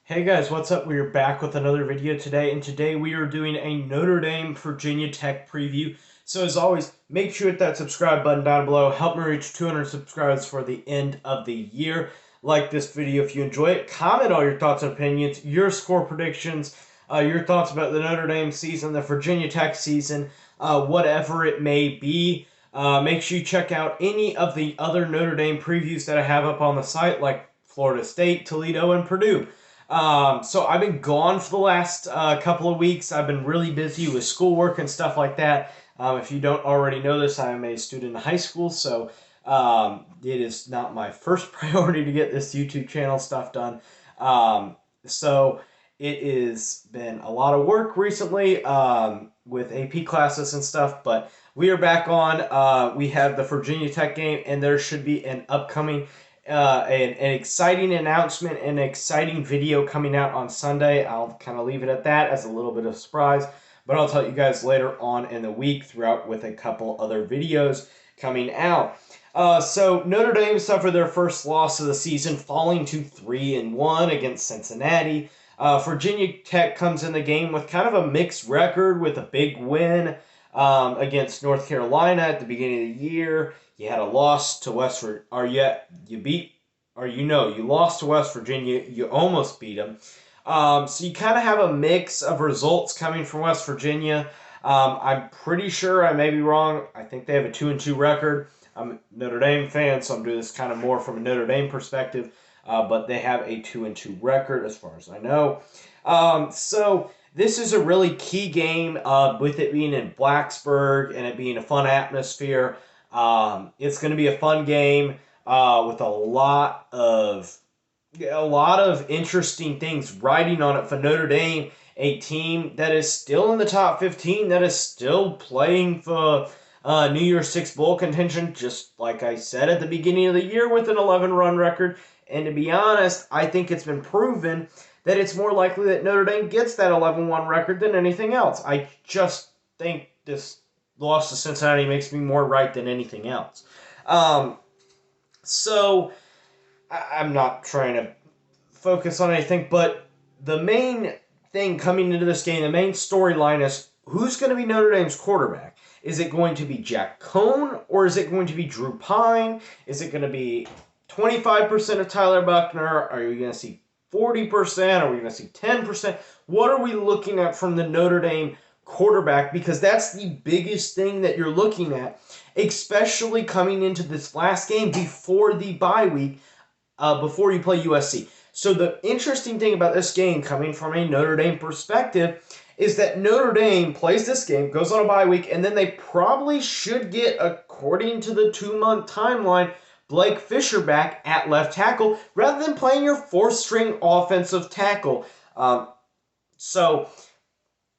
Hey guys, what's up? We are back with another video today, and today we are doing a Notre Dame Virginia Tech preview. So as always, make sure to hit that subscribe button down below. Help me reach 200 subscribers for the end of the year. Like this video if you enjoy it. Comment all your thoughts and opinions, your score predictions, your thoughts about the Notre Dame season, the Virginia Tech season, whatever it may be. Make sure you check out any of the other Notre Dame previews that I have up on the site, like Florida State, Toledo, and Purdue. So I've been gone for the last couple of weeks. I've been really busy with schoolwork and stuff like that. If you don't already know this, I am a student in high school, so it is not my first priority to get this YouTube channel stuff done. So it has been a lot of work recently with AP classes and stuff, but we are back on. We have the Virginia Tech game, and there should be an upcoming an exciting announcement, an exciting video coming out on Sunday. I'll kind of leave it at that as a little bit of a surprise, but I'll tell you guys later on in the week throughout with a couple other videos coming out. So Notre Dame suffered their first loss of the season, falling to 3-1 against Cincinnati. Virginia Tech comes in the game with kind of a mixed record, with a big win against North Carolina at the beginning of the year. You had a loss to West Virginia, or yet you beat, or you lost to West Virginia. You almost beat them. So you kind of have a mix of results coming from West Virginia. I'm pretty sure, I may be wrong, I think they have a 2-2 record. I'm a Notre Dame fan, so I'm doing this kind of more from a Notre Dame perspective. But they have a 2-2 record as far as I know. So this is a really key game with it being in Blacksburg and it being a fun atmosphere. It's going to be a fun game with a lot of interesting things riding on it for Notre Dame, a team that is still in the top 15, that is still playing for New Year's Six bowl contention, just like I said at the beginning of the year, with an 11-run record. And to be honest, I think it's been proven that it's more likely that Notre Dame gets that 11-1 record than anything else. I just think this loss to Cincinnati makes me more right than anything else. So I'm not trying to focus on anything, but the main thing coming into this game, the main storyline is who's going to be Notre Dame's quarterback. Is it going to be Jack Cohn, or is it going to be Drew Pine? Is it going to be 25% of Tyler Buchner? Are you going to see 40%? Are we going to see 10%? What are we looking at from the Notre Dame quarterback? Because that's the biggest thing that you're looking at, especially coming into this last game before the bye week, before you play USC. So the interesting thing about this game, coming from a Notre Dame perspective, is that Notre Dame plays this game, goes on a bye week, and then they probably should get, according to the 2-month timeline, Blake Fisher back at left tackle, rather than playing your fourth-string offensive tackle. So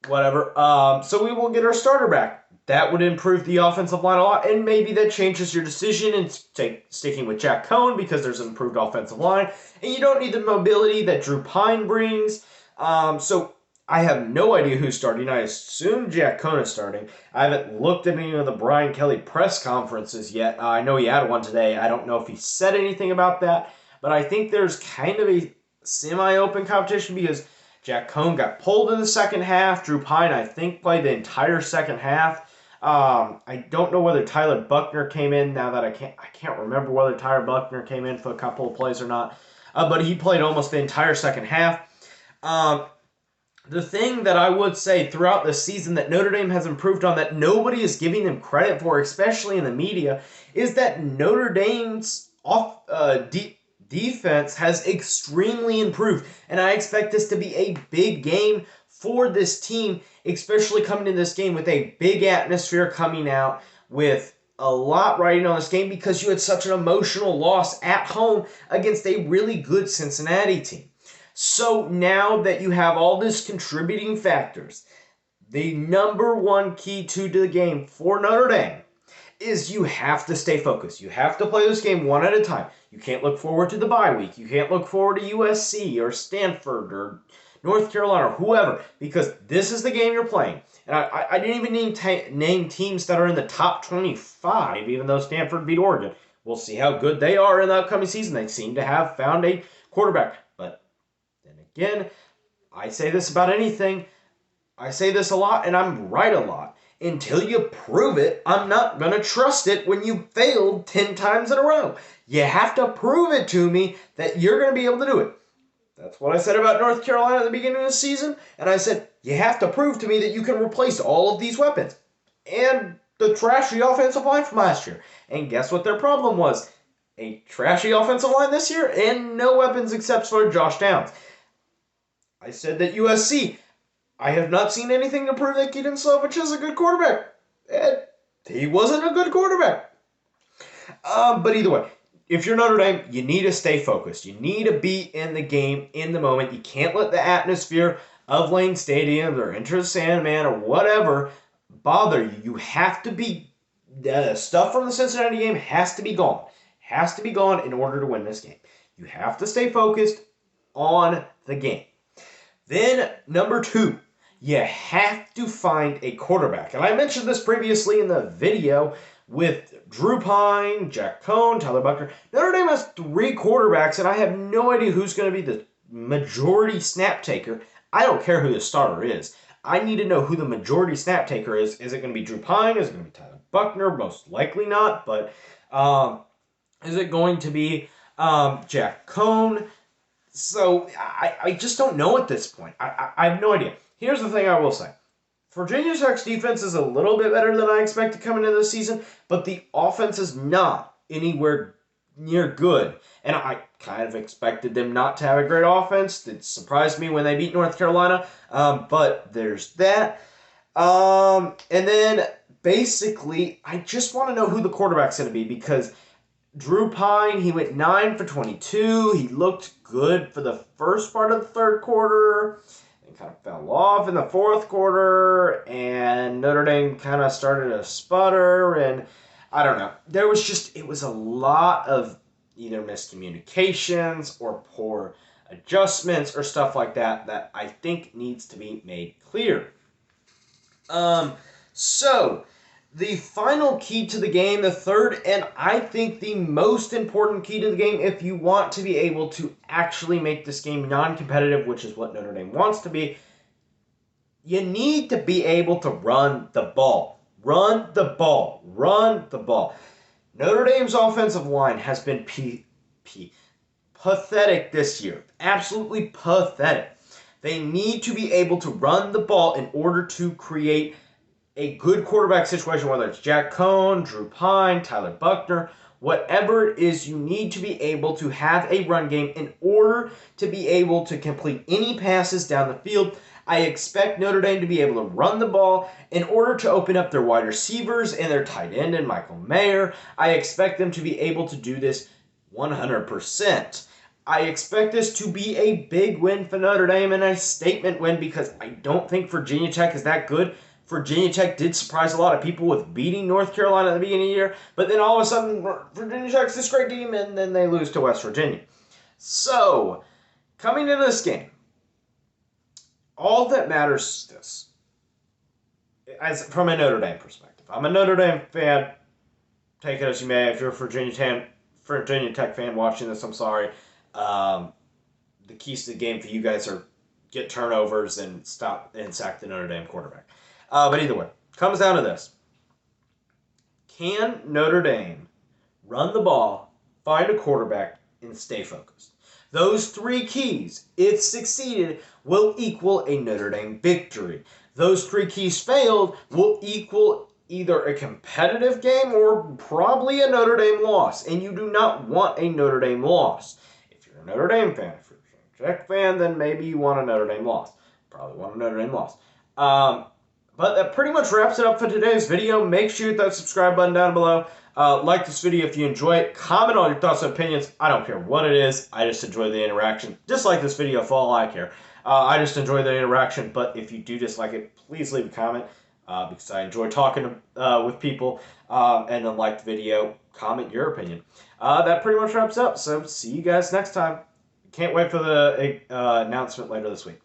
we will get our starter back. That would improve the offensive line a lot, and maybe that changes your decision in sticking with Jack Cohn because there's an improved offensive line, and you don't need the mobility that Drew Pine brings. So I have no idea who's starting. I assume Jack Cohn is starting. I haven't looked at any of the Brian Kelly press conferences yet. I know he had one today. I don't know if he said anything about that, but I think there's kind of a semi-open competition because Jack Cohn got pulled in the second half. Drew Pine, I think, played the entire second half. I don't know whether Tyler Buchner came in. Now that I can't remember whether Tyler Buchner came in for a couple of plays or not. But he played almost the entire second half. The thing that I would say throughout the season that Notre Dame has improved on, that nobody is giving them credit for, especially in the media, is that Notre Dame's defense has extremely improved. And I expect this to be a big game for this team, especially coming in this game with a big atmosphere coming out, with a lot riding on this game because you had such an emotional loss at home against a really good Cincinnati team. So now that you have all these contributing factors, the number one key to the game for Notre Dame is you have to stay focused. You have to play this game one at a time. You can't look forward to the bye week. You can't look forward to USC or Stanford or North Carolina or whoever, because this is the game you're playing. And I didn't even name teams that are in the top 25, even though Stanford beat Oregon. We'll see how good they are in the upcoming season. They seem to have found a quarterback. But then again, I say this about anything. I say this a lot, and I'm right a lot. Until you prove it, I'm not going to trust it when you failed 10 times in a row. You have to prove it to me that you're going to be able to do it. That's what I said about North Carolina at the beginning of the season. And I said, you have to prove to me that you can replace all of these weapons. And the trashy offensive line from last year. And guess what their problem was? A trashy offensive line this year and no weapons except for Josh Downs. I said that USC, I have not seen anything to prove that Keaton Slovich is a good quarterback. And he wasn't a good quarterback. But either way, if you're Notre Dame, you need to stay focused. You need to be in the game, in the moment. You can't let the atmosphere of Lane Stadium or Enter the Sandman or whatever bother you. You have to be, the stuff from the Cincinnati game has to be gone. Has to be gone in order to win this game. You have to stay focused on the game. Then, number 2, you have to find a quarterback. And I mentioned this previously in the video with Drew Pine, Jack Cohn, Tyler Buckner. Notre Dame has 3 quarterbacks, and I have no idea who's going to be the majority snap taker. I don't care who the starter is. I need to know who the majority snap taker is. Is it going to be Drew Pine? Is it going to be Tyler Buckner? Most likely not, but is it going to be Jack Cohn? So I just don't know at this point. I have no idea. Here's the thing I will say. Virginia Tech's defense is a little bit better than I expected coming into this season, but the offense is not anywhere near good. And I kind of expected them not to have a great offense. It surprised me when they beat North Carolina, but there's that. And then basically, I just want to know who the quarterback's going to be because Drew Pine, he went 9 for 22. He looked good for the first part of the third quarter. Kind of fell off in the fourth quarter, and Notre Dame kind of started to sputter, and I don't know. It was a lot of either miscommunications or poor adjustments or stuff like that I think needs to be made clear. So, the final key to the game, the third, and I think the most important key to the game, if you want to be able to actually make this game non-competitive, which is what Notre Dame wants to be, you need to be able to run the ball. Run the ball. Run the ball. Notre Dame's offensive line has been pathetic this year. Absolutely pathetic. They need to be able to run the ball in order to create a good quarterback situation, whether it's Jack Cohn, Drew Pine, Tyler Buckner, whatever it is, you need to be able to have a run game in order to be able to complete any passes down the field. I expect Notre Dame to be able to run the ball in order to open up their wide receivers and their tight end and Michael Mayer. I expect them to be able to do this 100%. I expect this to be a big win for Notre Dame and a statement win because I don't think Virginia Tech is that good. Virginia Tech did surprise a lot of people with beating North Carolina at the beginning of the year, but then all of a sudden, Virginia Tech's this great team, and then they lose to West Virginia. So, coming into this game, all that matters is this, from a Notre Dame perspective. I'm a Notre Dame fan, take it as you may. If you're a Virginia Tech fan watching this, I'm sorry. The keys to the game for you guys are get turnovers and stop and sack the Notre Dame quarterback. But either way, comes down to this. Can Notre Dame run the ball, find a quarterback, and stay focused? Those 3 keys, if succeeded, will equal a Notre Dame victory. Those 3 keys failed will equal either a competitive game or probably a Notre Dame loss. And you do not want a Notre Dame loss. If you're a Notre Dame fan, if you're a Virginia Tech fan, then maybe you want a Notre Dame loss. Probably want a Notre Dame loss. But that pretty much wraps it up for today's video. Make sure you hit that subscribe button down below. Like this video if you enjoy it. Comment on your thoughts and opinions. I don't care what it is. I just enjoy the interaction. Dislike this video for all I care. I just enjoy the interaction. But if you do dislike it, please leave a comment because I enjoy talking with people. And then like the video. Comment your opinion. That pretty much wraps up. So see you guys next time. Can't wait for the announcement later this week.